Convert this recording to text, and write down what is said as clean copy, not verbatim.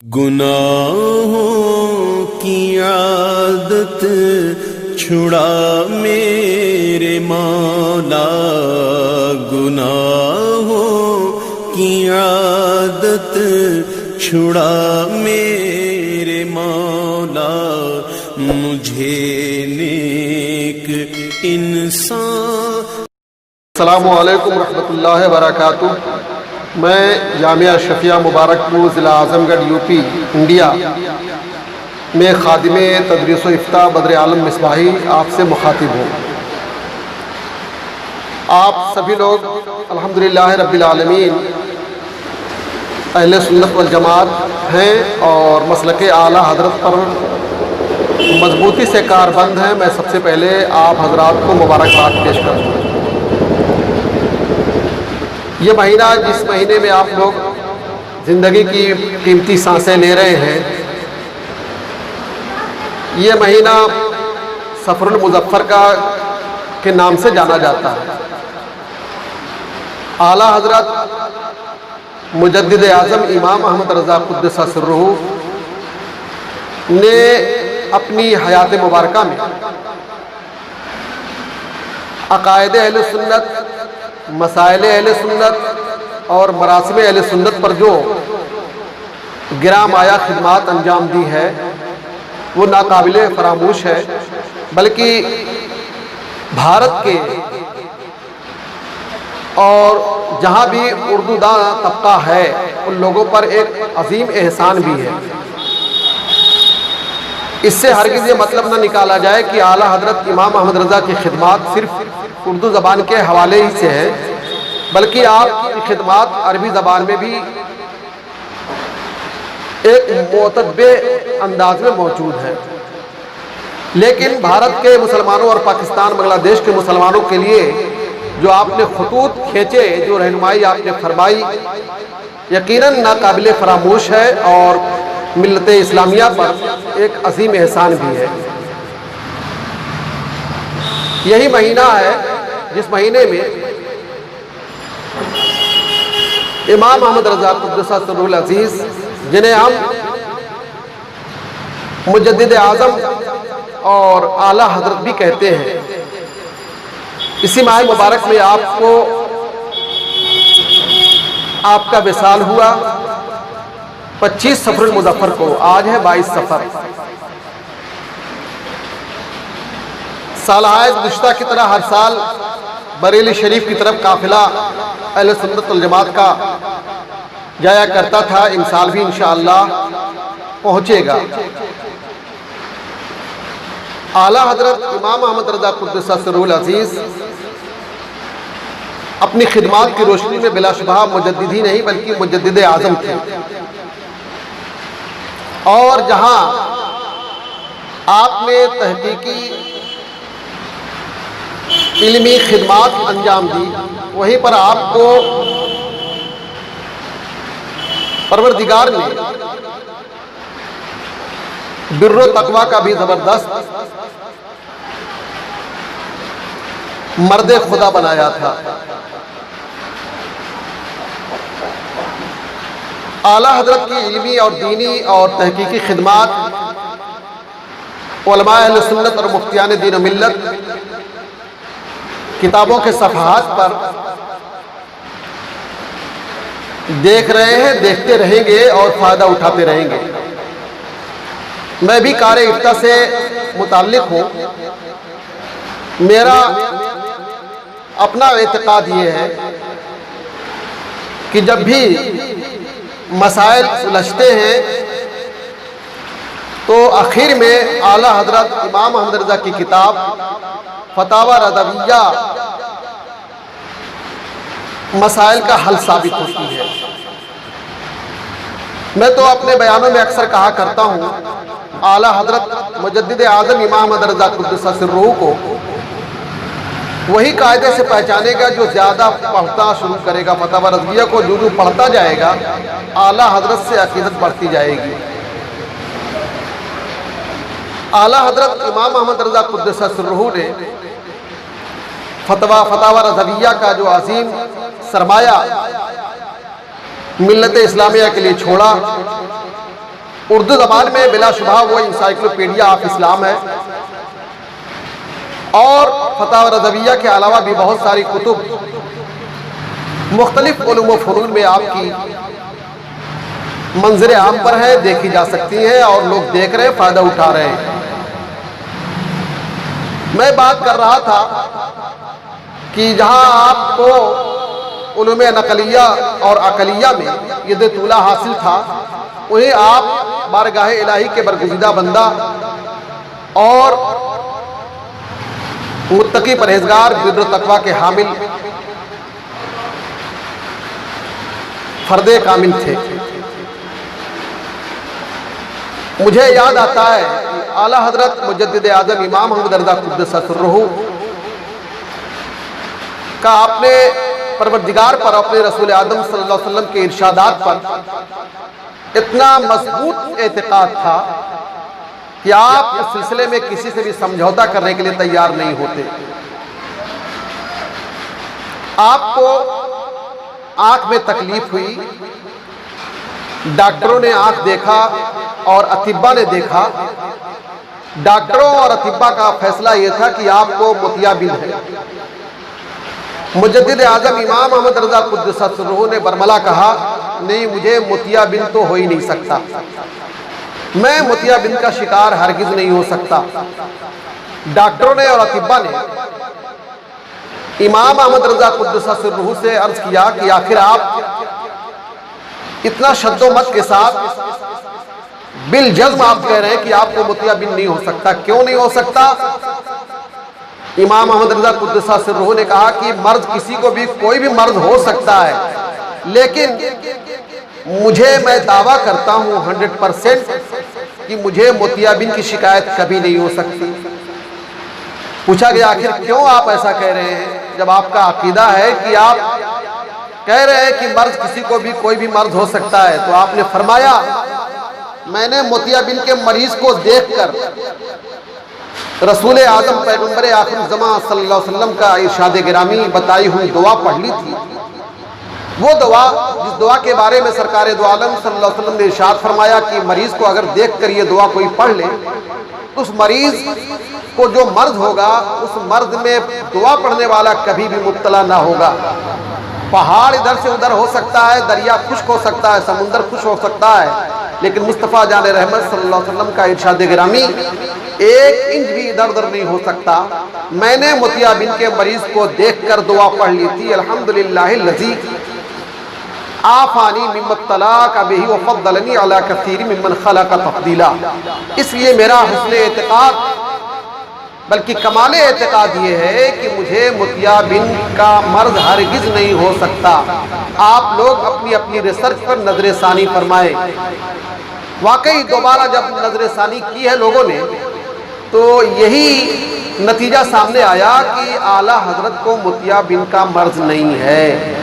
गुनाहों की आदत छुड़ा मेरे मौला, गुनाहों की आदत छुड़ा मेरे मौला, मुझे नेक इंसान। अस्सलामु अलैकुम रहमतुल्लाहि व बरकातुहू। मैं जामिया शफिया मुबारकपुर ज़िला आज़मगढ़ यूपी इंडिया में खादिमे तदरीस व इफ्ता बद्र आलम मिसबाही आपसे मुखातिब हूँ। आप सभी लोग अल्हम्दुलिल्लाह रब्बिल आलमीन अहले सुन्नत वल जमात हैं और मसलके आला हज़रत पर मजबूती से कारबंद हैं। मैं सबसे पहले आप हजरात को मुबारकबाद पेश करता हूँ। ये महीना, जिस महीने में आप लोग ज़िंदगी की कीमती सांसें ले रहे हैं, ये महीना सफ़रुल मुज़फ़्फ़र के नाम से जाना जाता है। आला हज़रत मुजद्दिद आज़म इमाम अहमद रज़ा क़ुद्दस सिर्रुहू ने अपनी हयात मुबारका में अक़ायद अहले सुन्नत, मसाइल अहले सुन्नत और मरासिम अहले सुन्नत पर जो गिरामाया खिदमात अंजाम दी है वो नाकाबिले फरामोश है। बल्कि भारत के और जहाँ भी उर्दूदा तबका है उन लोगों पर एक अजीम एहसान भी है। इससे हरगिज़ ये मतलब न निकाला जाए कि आला हज़रत इमाम अहमद रज़ा की खिदमात सिर्फ उर्दू ज़बान के हवाले ही से है, बल्कि आपकी खिदमात अरबी ज़बान में भी एक मोतब्बे अंदाज में मौजूद है। लेकिन भारत के मुसलमानों और पाकिस्तान बांग्लादेश के मुसलमानों के लिए जो आपने खतूत खींचे, जो रहनुमाई आपने फरमाई, यकीनन नाकाबिले फरामोश है और मिल्लत इस्लामिया पर एक अजीम एहसान भी है। यही महीना है जिस महीने में इमाम अहमद रज़ा क़ुद्दस सिर्रुहुल अज़ीज़, जिन्हें हम मुजद्दिद आज़म और आला हज़रत भी कहते हैं, इसी माह मुबारक में आपका विसाल हुआ 25 सफ़रुल मुज़फ़्फ़र को। आज है 22 सफ़र। साल-ए गुज़िश्ता की तरह हर साल बरेली शरीफ की तरफ काफ़िला अहले सुन्नत वल जमात का जाया करता था। इन साल भी इंशाअल्लाह पहुँचेगा। आला हज़रत इमाम अहमद रज़ा क़ुद्दस सिर्रुहुल अज़ीज़ अपनी खिदमात की रोशनी में बिलाशुबहा मुजद्दिद ही नहीं बल्कि मुजद्दिद आज़म थे। और जहाँ आपने तहकीकी इल्मी खिदमात अंजाम दी, वहीं पर आपको परवरदिगार ने बिर्रो तकवा का भी ज़बरदस्त मर्द खुदा बनाया था। आला हज़रत की इल्मी और दीनी और तहकीकी खिदमात उलमा अहले सुन्नत और मुफ्तियान दीन व मिल्लत किताबों के सफ़हात पर देख रहे हैं, देखते रहेंगे और फ़ायदा उठाते रहेंगे। मैं भी कार इफ्ता से मुताल्लिक़ हूँ। मेरा अपना एतक़ाद ये है कि जब भी मसाइल सुलझते हैं तो आखिर में आला हज़रत इमाम अहमद रज़ा की किताब फतावा रज़विया मसाइल का हल साबित होती है। मैं तो अपने बयानों में अक्सर कहा करता हूँ, आला हज़रत मुजद्दिद आज़म इमाम अहमद रज़ा क़ुद्दस सिर्रुहू को वही कायदे से पहचानेगा जो ज़्यादा पढ़ना शुरू करेगा। फतावा रज़विया को जो पढ़ता जाएगा, आला हज़रत से अक़ीदत बढ़ती जाएगी। आला हज़रत इमाम अहमद रज़ा क़ुद्दस सिर्रुहू ने फतावा रज़विया का जो अजीम सरमाया मिल्लत इस्लामिया के लिए छोड़ा, उर्दू ज़बान में बिलाशुबा वो इंसाइक्लोपीडिया ऑफ इस्लाम है, और फतावा रज़विया के अलावा भी बहुत सारी कुतुब मुख्तलिफ उलूम व फ़नून में आपकी मंजर आम पर है, देखी जा सकती हैं और लोग देख रहे हैं, फ़ायदा उठा रहे हैं। मैं बात कर रहा था कि जहां आपको उलूम नकलिया और अकलिया में यद तूला हासिल था, उन्हें आप बारगाह इलाही के बरगुज़ीदा बंदा और मुत्तकी परहेजगार बिर्र तकवा के हामिल फर्दे कामिल थे। मुझे याद आता है कि आला हजरत मुजद्दिद आज़म इमाम अहमद रज़ा क़ुद्दस सिर्रुहु का आपने परवरदिगार पर, अपने रसूल आदम सल्लल्लाहु अलैहि वसल्लम के इरशादात पर इतना मजबूत एतकाद था कि आप इस सिलसिले में किसी से भी समझौता करने के लिए तैयार नहीं होते। आपको आंख में तकलीफ हुई, डॉक्टरों ने आंख देखा और अतिब्बा ने देखा। डॉक्टरों और अतिब्बा का फैसला यह था कि आपको मोतियाबिंद है। मुजद्दिद आज़म इमाम अहमद रज़ा क़ुद्दस सिर्रुहु ने बरमला कहा, नहीं, मुझे मोतियाबिंद तो हो ही नहीं सकता, मैं मोतियाबिंद का शिकार हरगिज नहीं हो सकता। डॉक्टरों ने और अतिब्बा ने इमाम अहमद रज़ा क़ुद्दस सिर्रुहु से अर्ज किया कि आखिर आप इतना शद्दोमत के साथ बिल जज्म आप कह रहे हैं कि आपको मोतियाबिंद नहीं हो सकता, क्यों नहीं हो सकता? इमाम अहमद रज़ा क़ुद्दस सिर्रुहु ने कहा कि मर्द किसी को भी, कोई भी मर्द हो सकता है, लेकिन मैं दावा करता हूं 100% कि मुझे मोतियाबिंद की शिकायत कभी नहीं हो सकती। पूछा गया, आखिर क्यों आप ऐसा कह रहे हैं, जब आपका अकीदा है कि आप कह रहे हैं कि मर्द किसी को भी, कोई भी मर्द हो सकता है? तो आपने फरमाया, मैंने मोतियाबिंद के मरीज को देखकर रसूल आज़म पैगंबर आखिर ज़मां सल्लल्लाहु अलैहि वसल्लम का इरशाद गिरामी बताई हुई दुआ पढ़ ली थी। वो दुआ, जिस दुआ के बारे में सरकार दो आलम सल्लल्लाहु अलैहि वसल्लम ने इरशाद फरमाया कि मरीज को अगर देखकर ये दुआ कोई पढ़ ले, तो उस मरीज को जो मर्द होगा, उस मर्द में दुआ पढ़ने वाला कभी भी मुब्तला ना होगा। पहाड़ इधर से उधर हो सकता है, दरिया खुश्क हो सकता है, समुंदर खुश्क हो सकता है, लेकिन मुस्तफ़ा जान रहमत सल्लल्लाहु अलैहि वसल्लम का इरशाद गिरामी 1 इंच भी इधर उधर नहीं हो सकता। मैंने मोतियाबिंद के मरीज को देखकर दुआ पढ़ ली थी, अल्हम्दुलिल्लाहिल्लज़ी आफानी मिम्मत तलाक बिही व फद्दलनी अला कसीर मिम्मन खलक़ तफ़दीला। इसलिए मेरा हुस्न एतक़ाद, बल्कि कमाले एतक़ाद ये है कि मुझे मोतियाबिंद का मर्द हरगिज नहीं हो सकता। आप लोग अपनी अपनी रिसर्च पर नजर सानी फरमाए। वाकई दोबारा जब नजर सानी की है लोगों ने, तो यही नतीजा सामने आया कि आला हजरत को मोतियाबिंद का मर्ज नहीं है।